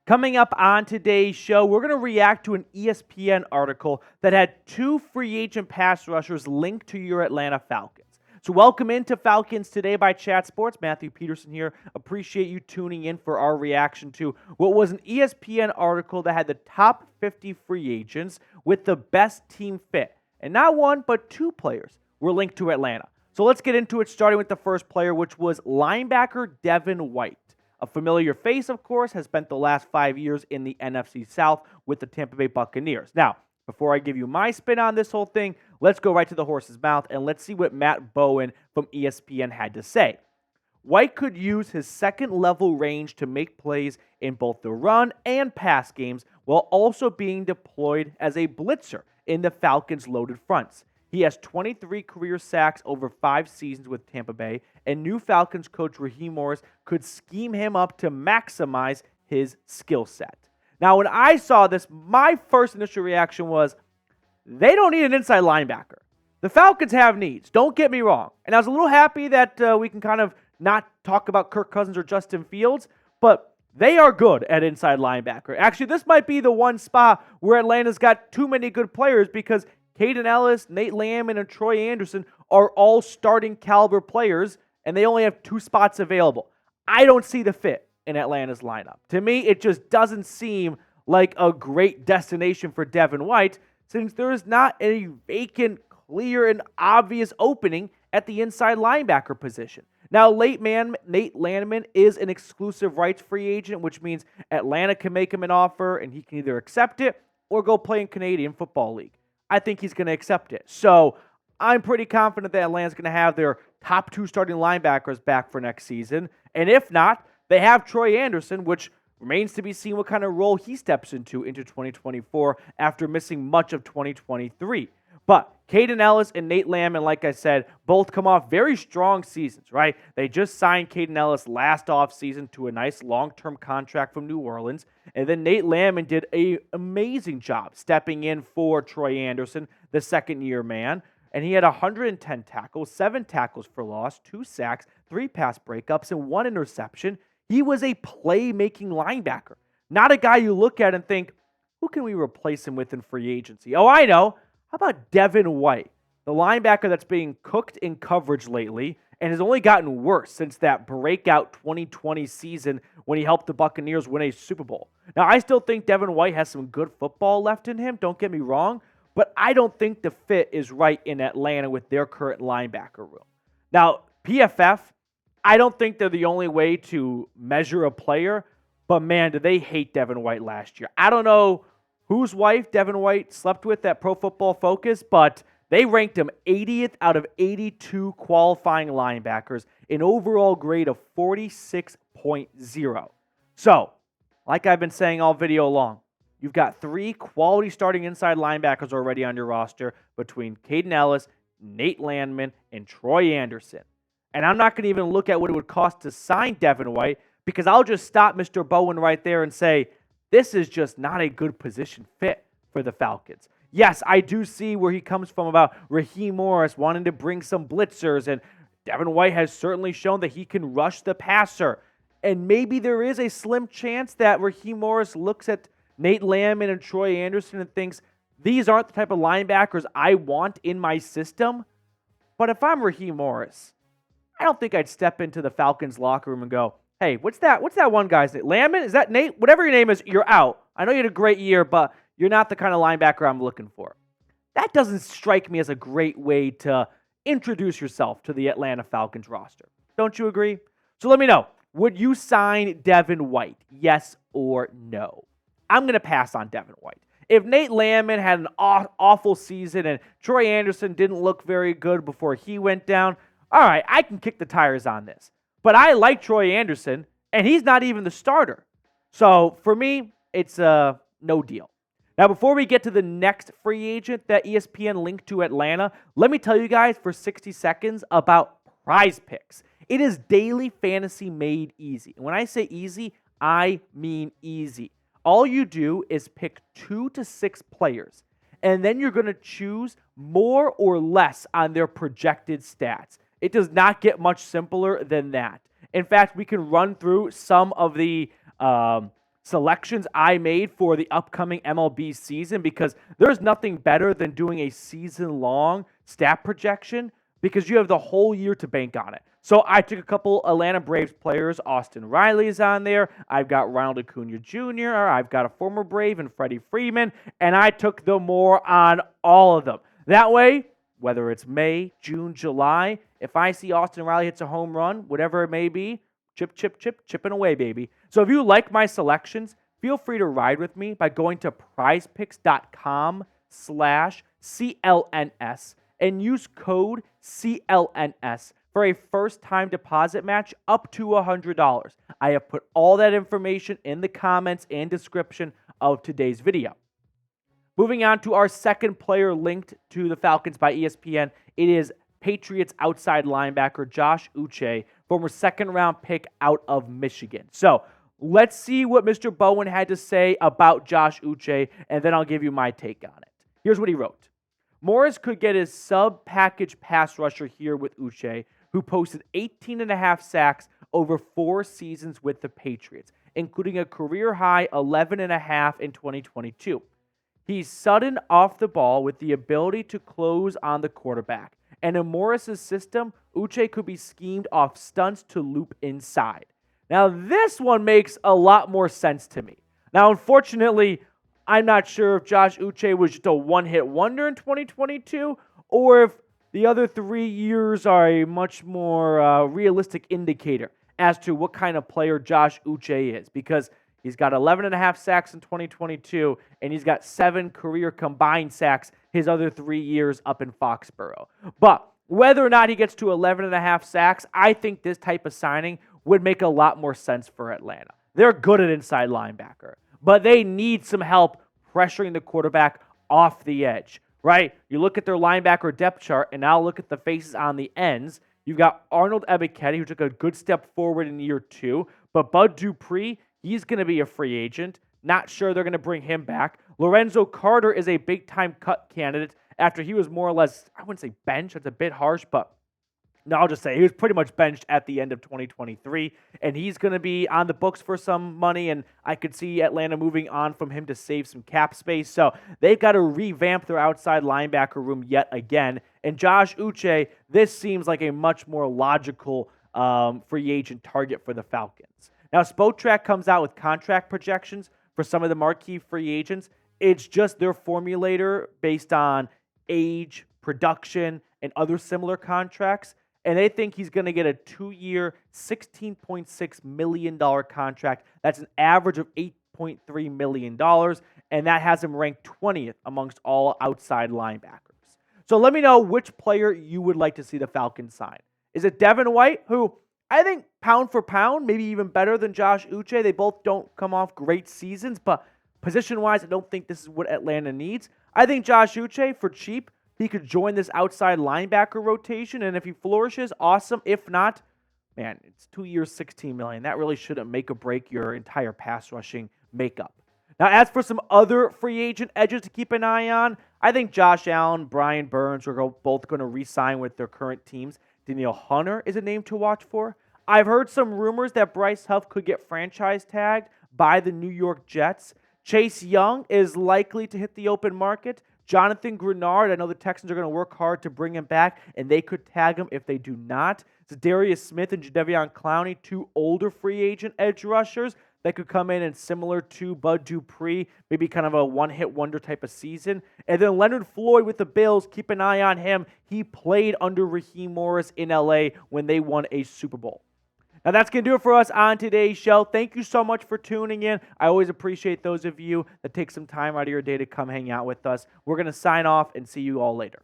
Coming up on today's show, we're going to react to an ESPN article that had two free agent pass rushers linked to your Atlanta Falcons. So welcome into Falcons Today by Chat Sports. Matthew Peterson here. Appreciate you tuning in for our reaction to what was an ESPN article that had the top 50 free agents with the best team fit. And not one, but two players were linked to Atlanta. So let's get into it, starting with the first player, which was linebacker Devin White. A familiar face, of course, has spent the last 5 years in the NFC South with the Tampa Bay Buccaneers. Now, before I give you my spin on this whole thing, let's go right to the horse's mouth and let's see what Matt Bowen from ESPN had to say. White could use his second-level range to make plays in both the run and pass games while also being deployed as a blitzer in the Falcons' loaded fronts. He has 23 career sacks over 5 seasons with Tampa Bay, and new Falcons coach Raheem Morris could scheme him up to maximize his skill set. Now, when I saw this, my first initial reaction was, they don't need an inside linebacker. The Falcons have needs, don't get me wrong. And I was a little happy that we can kind of not talk about Kirk Cousins or Justin Fields, but they are good at inside linebacker. Actually, this might be the one spot where Atlanta's got too many good players because Kaden, Ellis, Nate Lamman, and Troy Anderson are all starting caliber players, and they only have 2 spots available. I don't see the fit in Atlanta's lineup. To me, it just doesn't seem like a great destination for Devin White, since there is not a vacant, clear, and obvious opening at the inside linebacker position. Now, Nate Lamman is an exclusive rights free agent, which means Atlanta can make him an offer, and he can either accept it or go play in Canadian Football League. I think he's going to accept it. So I'm pretty confident that Atlanta's going to have their top 2 starting linebackers back for next season. And if not, they have Troy Anderson, which remains to be seen what kind of role he steps into 2024 after missing much of 2023. But Kaden Ellis and Nate Lamman, like I said, both come off very strong seasons, right? They just signed Kaden Ellis last offseason to a nice long-term contract from New Orleans. And then Nate Lamman did an amazing job stepping in for Troy Anderson, the second-year man. And he had 110 tackles, 7 tackles for loss, 2 sacks, 3 pass breakups, and 1 interception. He was a playmaking linebacker, not a guy you look at and think, who can we replace him with in free agency? Oh, I know. How about Devin White, the linebacker that's being cooked in coverage lately and has only gotten worse since that breakout 2020 season when he helped the Buccaneers win a Super Bowl? Now, I still think Devin White has some good football left in him, don't get me wrong, but I don't think the fit is right in Atlanta with their current linebacker room. Now, PFF, I don't think they're the only way to measure a player, but man, did they hate Devin White last year. I don't know whose wife Devin White slept with at Pro Football Focus, but they ranked him 80th out of 82 qualifying linebackers, an overall grade of 46.0. So, like I've been saying all video long, you've got 3 quality starting inside linebackers already on your roster between Kaden Ellis, Nate Lamman, and Troy Anderson. And I'm not going to even look at what it would cost to sign Devin White because I'll just stop Mr. Bowen right there and say, this is just not a good position fit for the Falcons. Yes, I do see where he comes from about Raheem Morris wanting to bring some blitzers, and Devin White has certainly shown that he can rush the passer. And maybe there is a slim chance that Raheem Morris looks at Nate Lamman and Troy Anderson and thinks, these aren't the type of linebackers I want in my system. But if I'm Raheem Morris, I don't think I'd step into the Falcons locker room and go, hey, what's that one guy's name? Lamman? Is that Nate? Whatever your name is, you're out. I know you had a great year, but you're not the kind of linebacker I'm looking for. That doesn't strike me as a great way to introduce yourself to the Atlanta Falcons roster. Don't you agree? So let me know. Would you sign Devin White? Yes or no? I'm going to pass on Devin White. If Nate Lamman had an awful season and Troy Anderson didn't look very good before he went down, all right, I can kick the tires on this. But I like Troy Anderson, and he's not even the starter. So for me, it's a no deal. Now, before we get to the next free agent that ESPN linked to Atlanta, let me tell you guys for 60 seconds about Prize Picks. It is daily fantasy made easy. And when I say easy, I mean easy. All you do is pick 2 to 6 players, and then you're going to choose more or less on their projected stats. It does not get much simpler than that. In fact, we can run through some of the selections I made for the upcoming MLB season, because there's nothing better than doing a season-long stat projection because you have the whole year to bank on it. So I took a couple Atlanta Braves players. Austin Riley's on there. I've got Ronald Acuna Jr. I've got a former Brave and Freddie Freeman, and I took the more on all of them. That way, whether it's May, June, July, if I see Austin Riley hits a home run, whatever it may be, chipping away, baby. So if you like my selections, feel free to ride with me by going to prizepicks.com/CLNS and use code CLNS for a first-time deposit match up to $100. I have put all that information in the comments and description of today's video. Moving on to our second player linked to the Falcons by ESPN, it is Patriots outside linebacker Josh Uche, former second-round pick out of Michigan. So let's see what Mr. Bowen had to say about Josh Uche, and then I'll give you my take on it. Here's what he wrote. Morris could get his sub-package pass rusher here with Uche, who posted 18.5 sacks over 4 seasons with the Patriots, including a career-high 11.5 in 2022. He's sudden off the ball with the ability to close on the quarterback. And in Morris's system, Uche could be schemed off stunts to loop inside. Now, this one makes a lot more sense to me. Now, unfortunately, I'm not sure if Josh Uche was just a one-hit wonder in 2022 or if the other 3 years are a much more realistic indicator as to what kind of player Josh Uche is, because he's got 11.5 sacks in 2022, and he's got 7 career combined sacks his other 3 years up in Foxborough. But whether or not he gets to 11.5 sacks, I think this type of signing would make a lot more sense for Atlanta. They're good at inside linebacker, but they need some help pressuring the quarterback off the edge, right? You look at their linebacker depth chart, and now look at the faces on the ends. You've got Arnold Ebiketie, who took a good step forward in year 2, but Bud Dupree, he's going to be a free agent. Not sure they're going to bring him back. Lorenzo Carter is a big-time cut candidate after he was more or less, I wouldn't say benched, that's a bit harsh, but no, I'll just say he was pretty much benched at the end of 2023, and he's going to be on the books for some money, and I could see Atlanta moving on from him to save some cap space. So they've got to revamp their outside linebacker room yet again. And Josh Uche, this seems like a much more logical free agent target for the Falcons. Now, Spotrac comes out with contract projections for some of the marquee free agents. It's just their formulator based on age, production, and other similar contracts. And they think he's going to get a 2-year, $16.6 million contract. That's an average of $8.3 million. And that has him ranked 20th amongst all outside linebackers. So let me know which player you would like to see the Falcons sign. Is it Devin White, who I think pound for pound, maybe even better than Josh Uche? They both don't come off great seasons, but position-wise, I don't think this is what Atlanta needs. I think Josh Uche, for cheap, he could join this outside linebacker rotation, and if he flourishes, awesome. If not, man, it's 2 years, $16 million. That really shouldn't make or break your entire pass rushing makeup. Now, as for some other free agent edges to keep an eye on, I think Josh Allen, Brian Burns are both going to re-sign with their current teams. Danielle Hunter is a name to watch for. I've heard some rumors that Bryce Huff could get franchise tagged by the New York Jets. Chase Young is likely to hit the open market. Jonathan Grenard, I know the Texans are going to work hard to bring him back, and they could tag him if they do not. Darius Smith and Jadeveon Clowney, 2 older free agent edge rushers that could come in and similar to Bud Dupree, maybe kind of a one-hit wonder type of season. And then Leonard Floyd with the Bills, keep an eye on him. He played under Raheem Morris in LA when they won a Super Bowl. Now, that's going to do it for us on today's show. Thank you so much for tuning in. I always appreciate those of you that take some time out of your day to come hang out with us. We're going to sign off and see you all later.